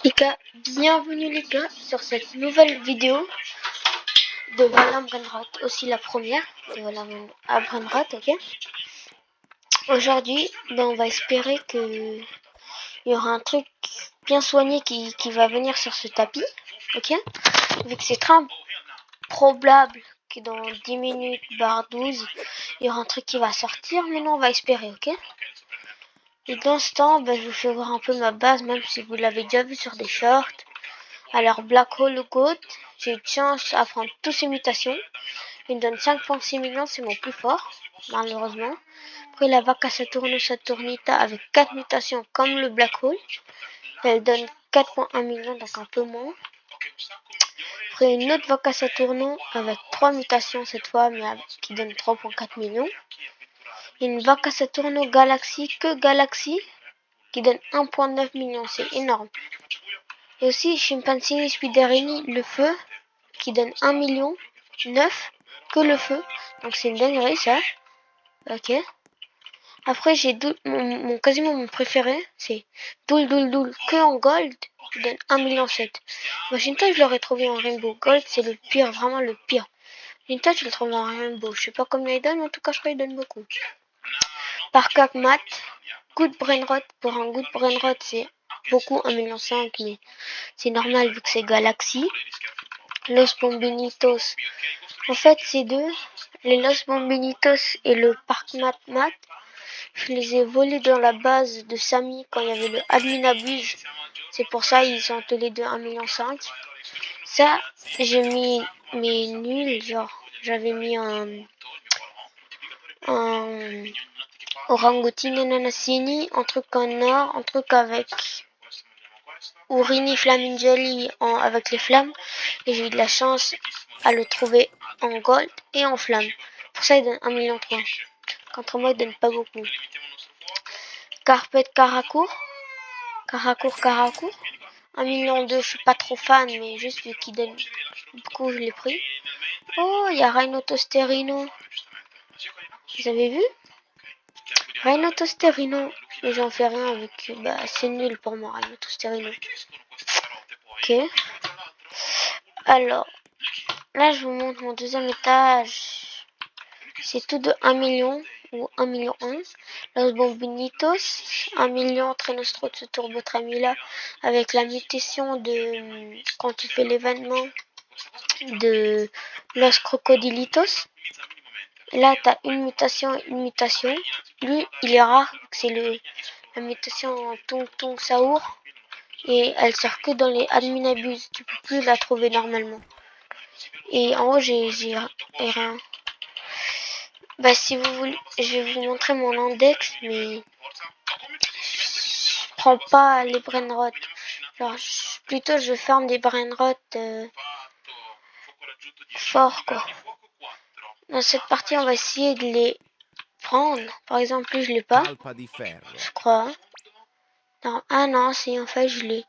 Les gars, bienvenue les gars sur cette nouvelle vidéo de Valorant Brainrot, aussi la première de Valorant à Brainrot, ok. Aujourd'hui, on va espérer que il y aura un truc bien soigné qui va venir sur ce tapis, ok. Vu que c'est très probable que dans 10 minutes, barre 12, il y aura un truc qui va sortir, mais non, on va espérer, ok. Et dans ce temps, je vous fais voir un peu ma base, même si vous l'avez déjà vu sur des shorts. Alors, Black Hole Goat, j'ai eu de chance à prendre toutes ces mutations. Il me donne 5.6 millions, c'est mon plus fort, malheureusement. Après, la Vaca Saturno Saturnita avec 4 mutations comme le Black Hole. Elle donne 4.1 millions, donc un peu moins. Après, une autre Vaca Saturno avec 3 mutations cette fois, mais qui donne 3.4 millions. Une Vaca Saturno Galaxy, que Galaxy, qui donne 1.9 millions, c'est énorme. Et aussi Chimpancini Spiderini, le feu, qui donne 1 million 9 que le feu. Donc c'est une dinguerie ça. Ok. Après j'ai quasiment mon préféré, c'est Doul que en gold, qui donne 1 million 7. Imagine-toi, je l'aurais trouvé en rainbow. Gold c'est le pire, vraiment le pire. Imagine-toi, je le trouve en rainbow. Je sais pas combien il donne, mais en tout cas je crois qu'il donne beaucoup. Par Mat, Good Brainrot, pour un Good Brainrot c'est beaucoup, 1 million 5, mais c'est normal vu que c'est Galaxy. Los Bombinitos. En fait, ces deux, les Los Bombinitos et le Parc Mat, je les ai volés dans la base de Samy quand il y avait le Admin Abuse. C'est pour ça ils sont tous les deux 1,5 million. Ça, j'ai mis mes nuls, genre, j'avais mis un Orangutine Nanassini, un truc en or, un truc avec Urini Flamingeli avec les flammes, et j'ai eu de la chance à le trouver en gold et en flamme. Pour ça il donne 1,3 million. Contre moi il donne pas beaucoup. Carpet Caracourt, 1,2 million, je suis pas trop fan, mais juste vu qu'il donne beaucoup je l'ai pris. Oh, il y a Rhinotosterino. Vous avez vu Rhinotosterino, mais j'en fais rien avec, c'est nul pour moi Rhinotosterino. Ok. Alors, là je vous montre mon deuxième étage. C'est tout de 1 million ou 1 million 1. Los Bombinitos, 1 million Trenostro de Turbo Tramila avec la mutation de quand tu fais l'événement de Los Crocodilitos. Là t'as une mutation. Lui il est rare, c'est la mutation en Tung Tung Saour. Et elle sert que dans les admin abuse. Tu peux plus la trouver normalement. Et en haut j'ai rien. Si vous voulez, je vais vous montrer mon index, mais je prends pas les brainrot. Genre, plutôt je ferme des brainrot forts, quoi. Dans cette partie, on va essayer de les prendre. Par exemple, lui, je l'ai pas. Je crois. Non, ah non, si, en fait, je l'ai.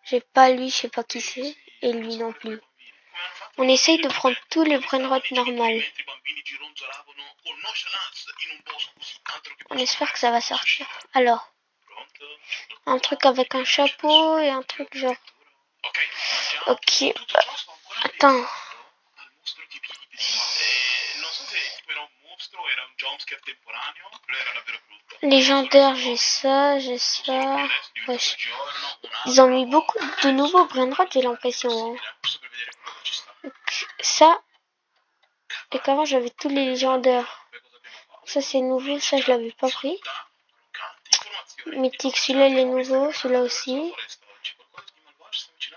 J'ai pas lui, je sais pas qui c'est. Et lui non plus. On essaye de prendre tous les brainrot normales. On espère que ça va sortir. Alors, un truc avec un chapeau et un truc genre. Ok, attends. Légendaire, j'ai ça. Wesh. Ils ont mis beaucoup de nouveaux brainrot, j'ai l'impression. Hein. Ça, et qu'avant j'avais tous les légendaires. Ça c'est nouveau, ça je l'avais pas pris. Mythique, celui-là il est nouveau, celui-là aussi.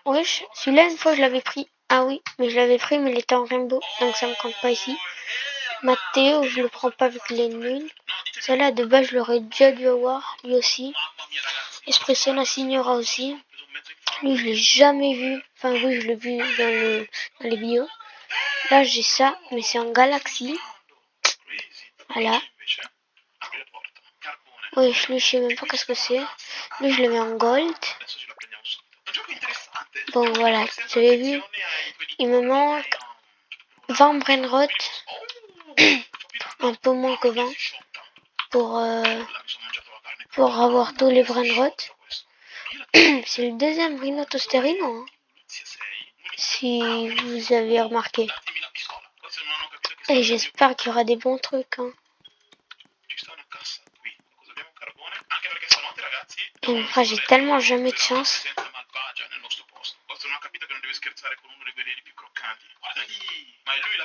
Wesh, celui-là une fois je l'avais pris. Ah oui, mais je l'avais pris mais il était en rainbow, donc ça me compte pas ici. Mathéo, je le prends pas avec les nuls. Celle-là de base je l'aurais déjà dû avoir, lui aussi. Espressona Signora aussi. Lui je l'ai jamais vu. Enfin oui je l'ai vu dans les vidéos. Là j'ai ça, mais c'est en Galaxy. Voilà. Oui, lui je sais même pas qu'est-ce que c'est. Lui je le mets en gold. Bon voilà, vous avez vu. Il me manque 20 brainrot. Un peu moins que 20. Pour avoir tous les brainrot. C'est le deuxième rhinotostérino, hein, si vous avez remarqué. Et j'espère qu'il y aura des bons trucs. Hein. Et mon frère, j'ai tellement jamais de chance.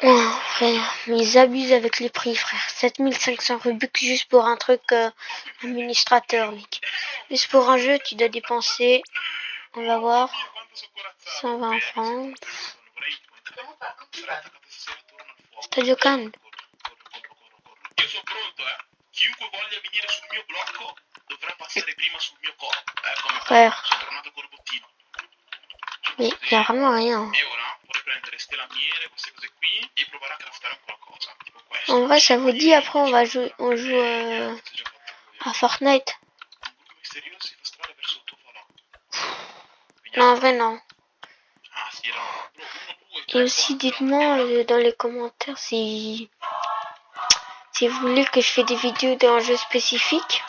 Oh, frère, mais ils abusent avec les prix, frère. 7500 Rubik juste pour un truc administrateur, mec. Juste pour un jeu, tu dois dépenser, on va voir, 120 francs. Stadio Can. Frère. Mais il n'y a vraiment rien. En vrai, ça vous dit, après on joue à Fortnite. Non, en vrai, non. Et aussi, dites-moi dans les commentaires si vous voulez que je fais des vidéos d'un jeu spécifique.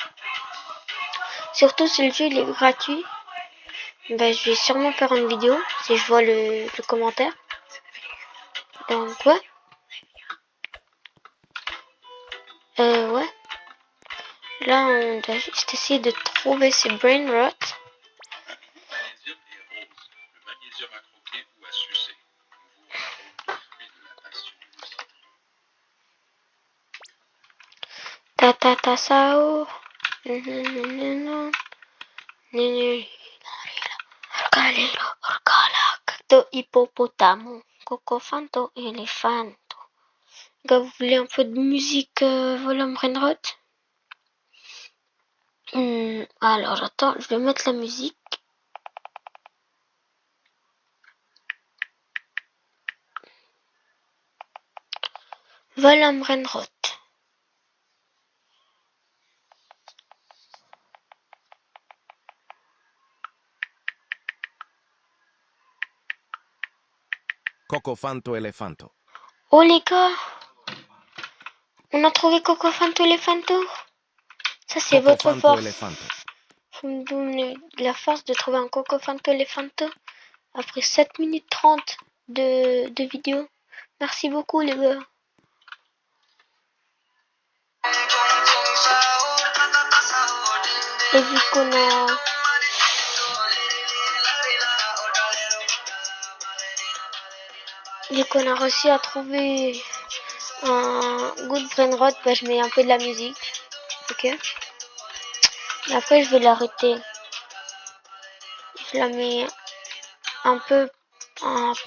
Surtout si le jeu il est gratuit. Ben, je vais sûrement faire une vidéo si je vois le commentaire. Donc, ouais. Ouais. Là, on doit juste essayer de trouver ces brain rot. Ta sao. Cacto hippopotamo. Cocofanto elefanto. Gars, vous voulez un peu de musique volume brain rot? Alors, attends, je vais mettre la musique. Volume brain rot. Cocofanto Elefanto. Oh les gars, on a trouvé Cocofanto Elefanto. Ça c'est votre Cocofanto force. Elefanto. Vous me donnez la force de trouver un Cocofanto Elefanto après 7 minutes 30 de vidéo. Merci beaucoup les gars. Et vu qu'on a... Vu qu'on a réussi à trouver un good brain rot, bah, je mets un peu de la musique. Ok. Et après je vais l'arrêter. Je la mets un peu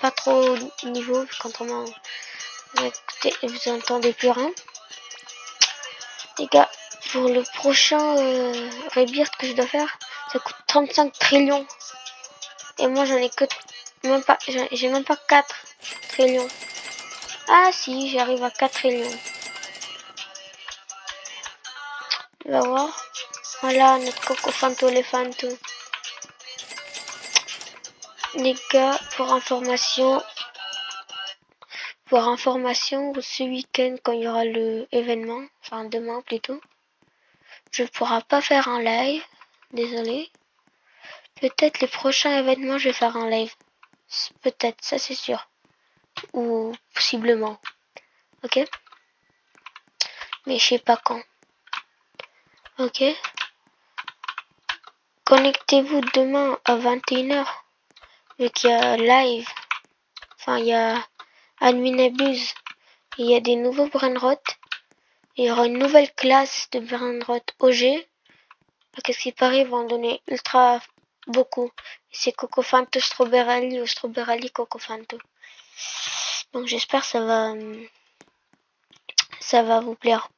pas trop niveau quand on vous entendez plus rien. Les gars, pour le prochain rebirth que je dois faire, ça coûte 35 trillions. Et moi j'en ai que j'ai même pas 4 trillions. Ah si, j'arrive à 4 trillions. On va voir. Voilà notre Cocofanto Elefanto. Les gars, pour information, ce week-end quand il y aura le événement, enfin demain plutôt, je ne pourrai pas faire un live, désolé. Peut-être les prochains événements je vais faire un live. Peut-être, ça c'est sûr. Ou possiblement. Ok? Mais je sais pas quand. Ok? Connectez-vous demain à 21h. Vu qu'il y a live. Enfin, il y a Adminabuse. Il y a des nouveaux brainrot. Il y aura une nouvelle classe de brainrot OG. Qu'est-ce qui paraît, ils vont en donner ultra beaucoup. C'est Cocofanto Strawberry ou Strawberry Cocofanto. Donc j'espère que ça va vous plaire.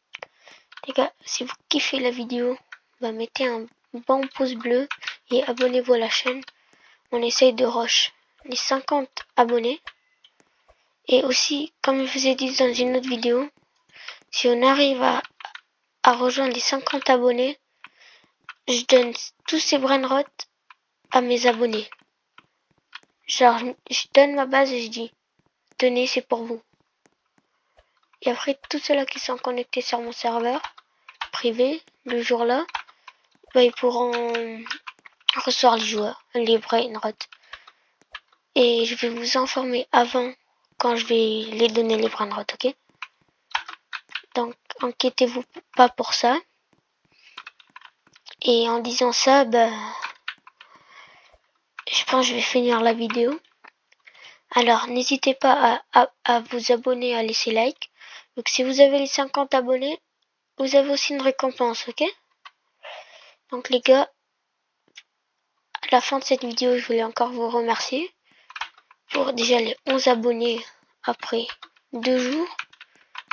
Les gars, si vous kiffez la vidéo, bah mettez un bon pouce bleu et abonnez-vous à la chaîne. On essaye de rush les 50 abonnés. Et aussi, comme je vous ai dit dans une autre vidéo, si on arrive à rejoindre les 50 abonnés, je donne tous ces brainrot à mes abonnés. Genre, je donne ma base et je dis, tenez, c'est pour vous. Et après, tous ceux-là qui sont connectés sur mon serveur privé, le jour-là, bah, ils pourront recevoir les brainrots. Et je vais vous informer avant quand je vais les donner les brainrots, ok? Donc, inquiétez-vous pas pour ça. Et en disant ça, je pense que je vais finir la vidéo. Alors, n'hésitez pas à vous abonner, à laisser like. Donc, si vous avez les 50 abonnés, vous avez aussi une récompense, ok? Donc, les gars, à la fin de cette vidéo, je voulais encore vous remercier pour déjà les 11 abonnés après 2 jours.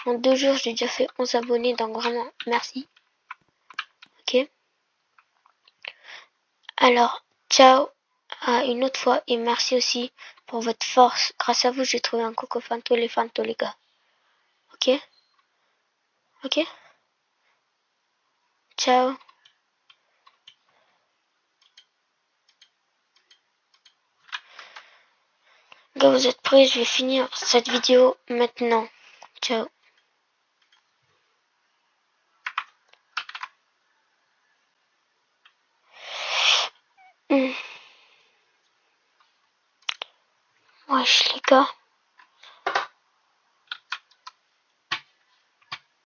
En 2 jours, j'ai déjà fait 11 abonnés, donc vraiment, merci. Ok? Alors, ciao à une autre fois et merci aussi pour votre force. Grâce à vous, j'ai trouvé un Coco Fanto les gars. Ok? Ok? Ciao. Gars, vous êtes prêts? Je vais finir cette vidéo maintenant. Ciao. Wesh les gars.